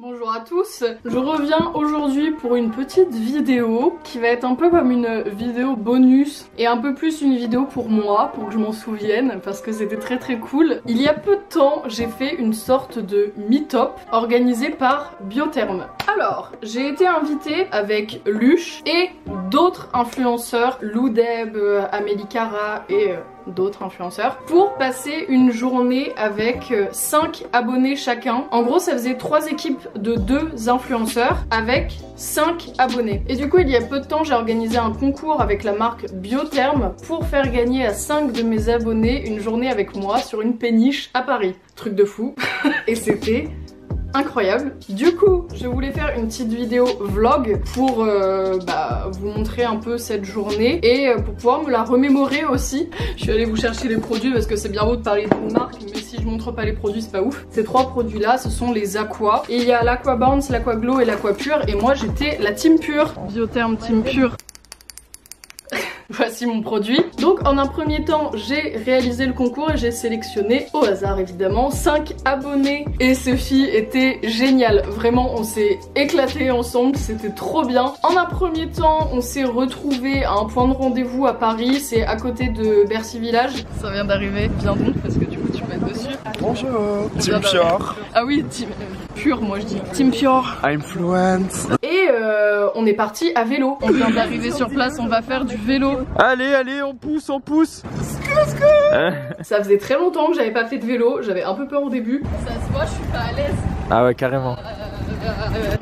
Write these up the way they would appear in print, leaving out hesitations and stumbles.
Bonjour à tous, je reviens aujourd'hui pour une petite vidéo qui va être un peu comme une vidéo bonus et un peu plus une vidéo pour moi, pour que je m'en souvienne parce que c'était très cool. Il y a peu de temps, j'ai fait une sorte de meet-up organisé par Biotherm. Alors, j'ai été invitée avec Luche et d'autres influenceurs, Lou Deb, Amélie Cara et d'autres influenceurs pour passer une journée avec 5 abonnés chacun. En gros ça faisait 3 équipes de 2 influenceurs avec 5 abonnés. Et du coup il y a peu de temps j'ai organisé un concours avec la marque Biotherm pour faire gagner à 5 de mes abonnés une journée avec moi sur une péniche à Paris. Truc de fou. Et c'était incroyable. Du coup, je voulais faire une petite vidéo vlog pour vous montrer un peu cette journée et pour pouvoir me la remémorer aussi. Je suis allée vous chercher les produits parce que c'est bien beau de parler d'une marque, mais si je montre pas les produits, c'est pas ouf. Ces 3 produits là, ce sont les Aqua. Et il y a l'Aqua Bounce, l'Aqua Glow et l'Aqua Pure. Et moi, j'étais la Team Pure. Biotherm Team Pure. Voici mon produit. Donc en un premier temps j'ai réalisé le concours et j'ai sélectionné au hasard évidemment 5 abonnés et ces filles étaient géniales. Vraiment on s'est éclaté ensemble, c'était trop bien. En un premier temps on s'est retrouvés à un point de rendez-vous à Paris, c'est à côté de Bercy Village. Ça vient d'arriver, viens donc parce que du coup tu mets dessus. Bonjour, Team Pure. Ah oui, Team Pure moi je dis. Team Pure. I'm fluent. Et on est parti à vélo. On vient d'arriver sur place, on va faire du vélo. Allez, allez, on pousse, on pousse. Ça faisait très longtemps que j'avais pas fait de vélo, j'avais un peu peur au début. Ça se voit, je suis pas à l'aise. Ah ouais, carrément.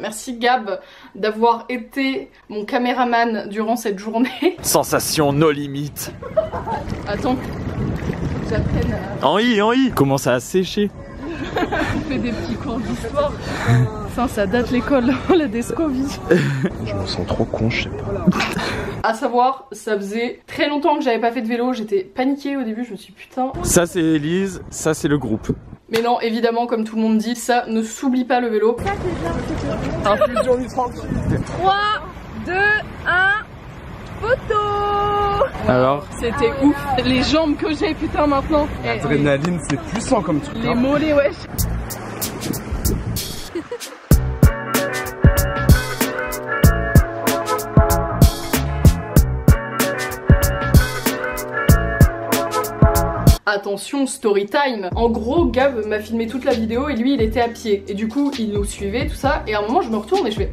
Merci Gab d'avoir été mon caméraman durant cette journée. Sensation no limite. Attends, j'apprenne à... En I. Commence à sécher. On fait des petits cours d'histoire. Ça date l'école, la Descovie. Je me sens trop con, je sais pas. À savoir, ça faisait très longtemps que j'avais pas fait de vélo, j'étais paniquée au début, je me suis dit putain. Ça c'est Elise, ça c'est le groupe. Mais non, évidemment, comme tout le monde dit, ça ne s'oublie pas le vélo. Infusion du tranquille. 3, 2, 1, photo. Alors c'était ouf, les jambes que j'ai putain maintenant. l'adrénaline c'est puissant comme truc. Les mollets wesh. Attention, story time. En gros, Gab m'a filmé toute la vidéo et lui il était à pied. Et du coup, il nous suivait, tout ça. Et à un moment, je me retourne et je fais...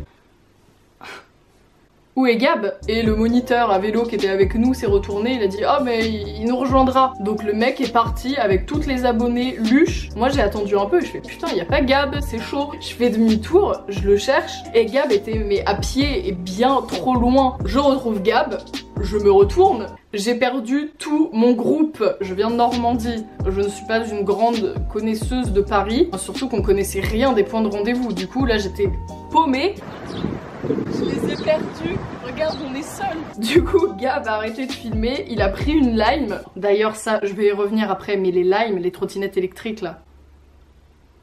Où est Gab? Et le moniteur à vélo qui était avec nous s'est retourné, il a dit oh mais il nous rejoindra. Donc le mec est parti avec toutes les abonnés Luche. Moi j'ai attendu un peu et je fais putain il y a pas Gab, c'est chaud. Je fais demi-tour, je le cherche et Gab était mais à pied et bien trop loin. Je retrouve Gab, je me retourne, j'ai perdu tout mon groupe. Je viens de Normandie, je ne suis pas une grande connaisseuse de Paris, surtout qu'on connaissait rien des points de rendez-vous. Du coup là j'étais paumée. Je les ai perdus, regarde on est seuls. Du coup Gab a arrêté de filmer, il a pris une Lime. D'ailleurs ça je vais y revenir après, mais les Lime, les trottinettes électriques là,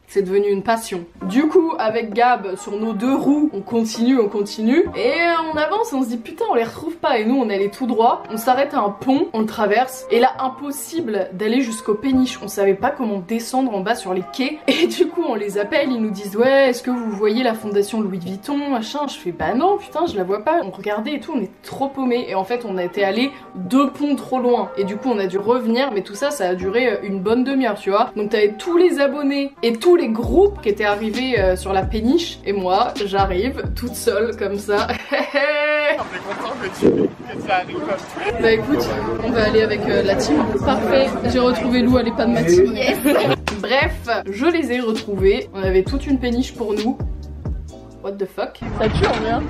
c'est devenu une passion. Du coup, avec Gab, sur nos 2 roues, on continue, et on avance, on se dit putain, on les retrouve pas. Et nous, on allait tout droit, on s'arrête à un pont, on le traverse, et là, impossible d'aller jusqu'aux péniches. On savait pas comment descendre en bas sur les quais, et du coup, on les appelle, ils nous disent ouais, est-ce que vous voyez la fondation Louis Vuitton, machin. Je fais bah non, putain, je la vois pas. On regardait et tout, on est trop paumés, et en fait, on a été allé 2 ponts trop loin, et du coup, on a dû revenir, mais tout ça, ça a duré une bonne demi-heure, tu vois. Donc t'avais tous les abonnés et tous les groupes qui étaient arrivés sur la péniche et moi j'arrive toute seule comme ça. Bah écoute, on va aller avec la team. Parfait, j'ai retrouvé Lou, elle est pas de ma team. Yes. Bref, je les ai retrouvés. On avait toute une péniche pour nous. What the fuck? Ça tue en rien.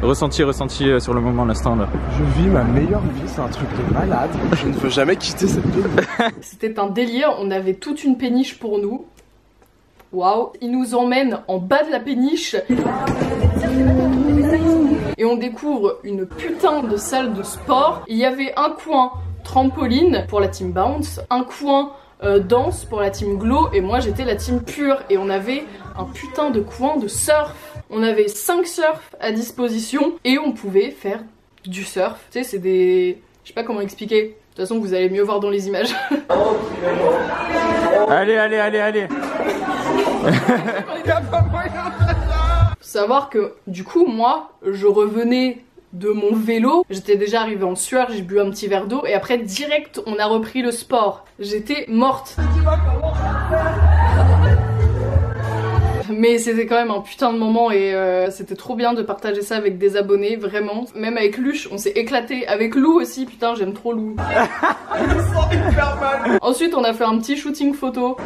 Ressenti sur le moment, l'instant là. Je vis ma meilleure vie, c'est un truc de malade. Je ne veux jamais quitter cette ville. C'était un délire, on avait toute une péniche pour nous. Waouh. Il nous emmène en bas de la péniche. Et on découvre une putain de salle de sport. Il y avait un coin trampoline pour la team bounce, un coin danse pour la team glow et moi j'étais la team pure et on avait un putain de coin de surf. On avait 5 surfs à disposition et on pouvait faire du surf. Tu sais, c'est des... Je sais pas comment expliquer. De toute façon, vous allez mieux voir dans les images. Allez, allez, allez, allez. Faut savoir que du coup, moi, je revenais de mon vélo. J'étais déjà arrivée en sueur, j'ai bu un petit verre d'eau et après direct, on a repris le sport. J'étais morte. Mais c'était quand même un putain de moment et c'était trop bien de partager ça avec des abonnés, vraiment. Même avec Luche, on s'est éclaté. Avec Lou aussi, putain, j'aime trop Lou. Ensuite, on a fait un petit shooting photo.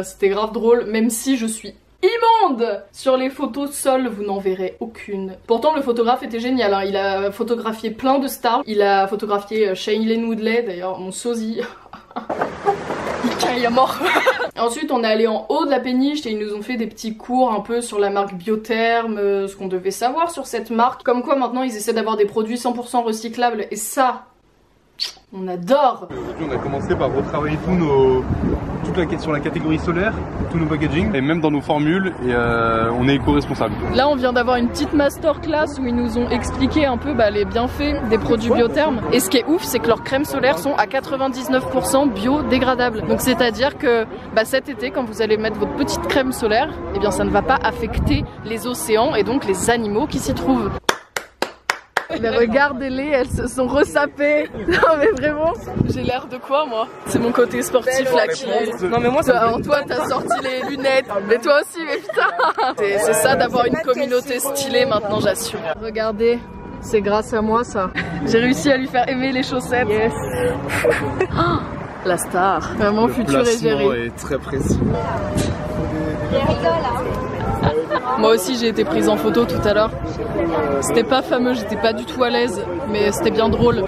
C'était grave drôle, même si je suis immonde. Sur les photos seules, vous n'en verrez aucune. Pourtant, le photographe était génial, hein. Il a photographié plein de stars. Il a photographié Shailene Woodley, d'ailleurs, mon sosie. Il est mort. Ensuite on est allé en haut de la péniche et ils nous ont fait des petits cours un peu sur la marque Biotherm, ce qu'on devait savoir sur cette marque. Comme quoi maintenant ils essaient d'avoir des produits 100% recyclables et ça, on adore. Aujourd'hui on a commencé par retravailler sur la catégorie solaire, tous nos packaging et même dans nos formules et on est éco-responsable. Là on vient d'avoir une petite masterclass où ils nous ont expliqué un peu les bienfaits des produits Biotherm et ce qui est ouf c'est que leurs crèmes solaires sont à 99% biodégradables. Donc c'est à dire que cet été quand vous allez mettre votre petite crème solaire, eh bien ça ne va pas affecter les océans et donc les animaux qui s'y trouvent. Mais regardez-les, elles se sont ressapées. Non mais vraiment, j'ai l'air de quoi moi? C'est mon côté sportif là qui... Non mais moi alors toi t'as sorti les lunettes. Mais toi aussi mais putain. C'est ça d'avoir une communauté stylée maintenant, j'assure. Regardez, c'est grâce à moi ça. J'ai réussi à lui faire aimer les chaussettes. Yes. La star. Vraiment futur et géré. Le est très précis. Moi aussi j'ai été prise en photo tout à l'heure. C'était pas fameux, j'étais pas du tout à l'aise, mais c'était bien drôle.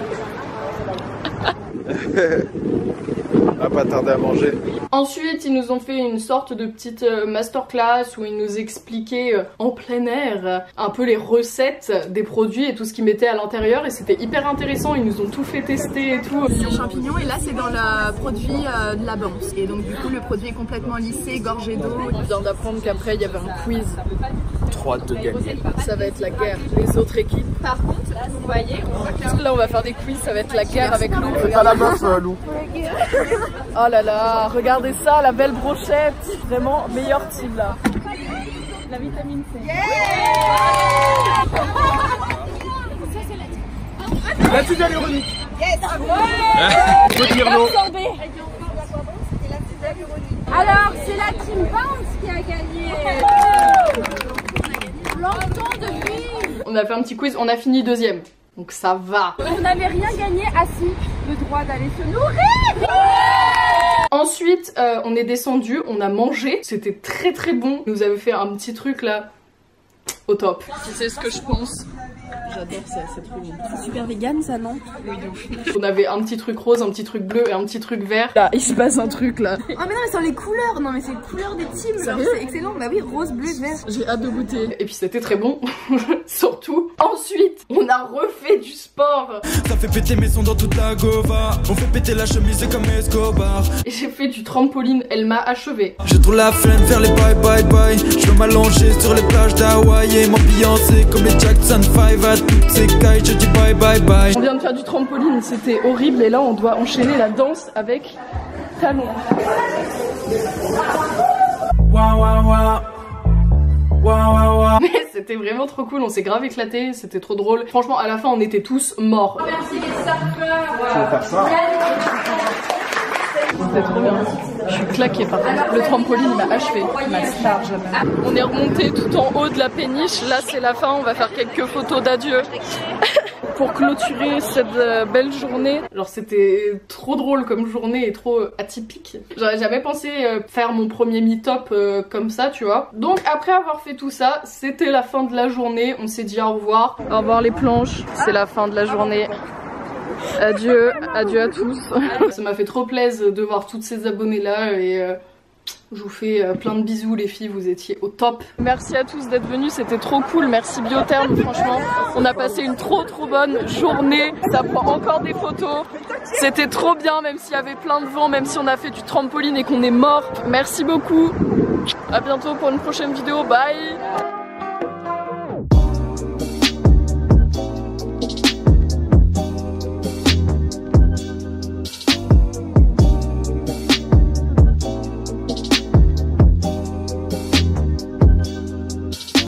À pas tarder à manger. Ensuite, ils nous ont fait une sorte de petite masterclass où ils nous expliquaient en plein air un peu les recettes des produits et tout ce qu'ils mettaient à l'intérieur et c'était hyper intéressant, ils nous ont tout fait tester et tout. Sur champignons et là c'est dans le produit de la banse et donc du coup le produit est complètement lissé, gorgé d'eau. On vient d'apprendre qu'après il y avait un quiz. 3 de gagner. Ça va être la guerre, les autres équipes. Par contre, vous voyez, là on va faire des quiz, ça va être la guerre avec Lou. Fais pas la meuf Lou. Oh là là, regardez ça, la belle brochette. Vraiment, meilleur team là. la vitamine C. La tisane ironique. Yes. Alors, c'est la team Bounce qui a gagné. Longtemps de vie. On a fait un petit quiz, on a fini deuxième. Donc ça va. On n'avait rien gagné, assis. Le droit d'aller se nourrir. Ensuite, on est descendu, on a mangé. C'était très très bon. Ils nous avait fait un petit truc là. Au top. Tu sais ce que je pense? J'adore ça, c'est trop bon. C'est super vegan ça, non? Oui, donc. On avait un petit truc rose, un petit truc bleu et un petit truc vert. Là, il se passe un truc là. Oh mais non mais c'est les couleurs, non mais c'est les couleurs des teams. C'est excellent, bah oui, rose, bleu, vert. J'ai hâte de goûter. Et puis c'était très bon, surtout. Ensuite, on a refait du sport. Ça fait péter mes sons dans toute la gova. On fait péter la chemise comme Escobar. Et j'ai fait du trampoline, elle m'a achevé. J'ai trop la flemme faire les bye bye bye. Je veux m'allonger sur les plages d'Hawaï et m'ambiancer comme les Jackson 5 à toutes ces cailles. Je dis bye bye bye. On vient de faire du trampoline, c'était horrible et là on doit enchaîner la danse avec talons. Waouh waouh waouh. Mais c'était vraiment trop cool, on s'est grave éclaté, c'était trop drôle. Franchement, à la fin, on était tous morts. Merci les surfeurs. Tu veux faire ça? C'était trop bien. Je suis claquée par contre. Le trampoline il m'a achevé. Ma star jamais. On est remonté tout en haut de la péniche. Là, c'est la fin. On va faire quelques photos d'adieu. Pour clôturer cette belle journée. Genre c'était trop drôle comme journée et trop atypique. J'aurais jamais pensé faire mon premier meet-up comme ça, tu vois. Donc après avoir fait tout ça, c'était la fin de la journée. On s'est dit au revoir. Au revoir les planches. C'est la fin de la journée. Adieu, adieu à tous. Ça m'a fait trop plaisir de voir toutes ces abonnés là et Je vous fais plein de bisous les filles, vous étiez au top. Merci à tous d'être venus, c'était trop cool. Merci Biotherm, franchement. On a passé une trop bonne journée. Ça prend encore des photos. C'était trop bien, même s'il y avait plein de vent, même si on a fait du trampoline et qu'on est mort. Merci beaucoup. À bientôt pour une prochaine vidéo. Bye.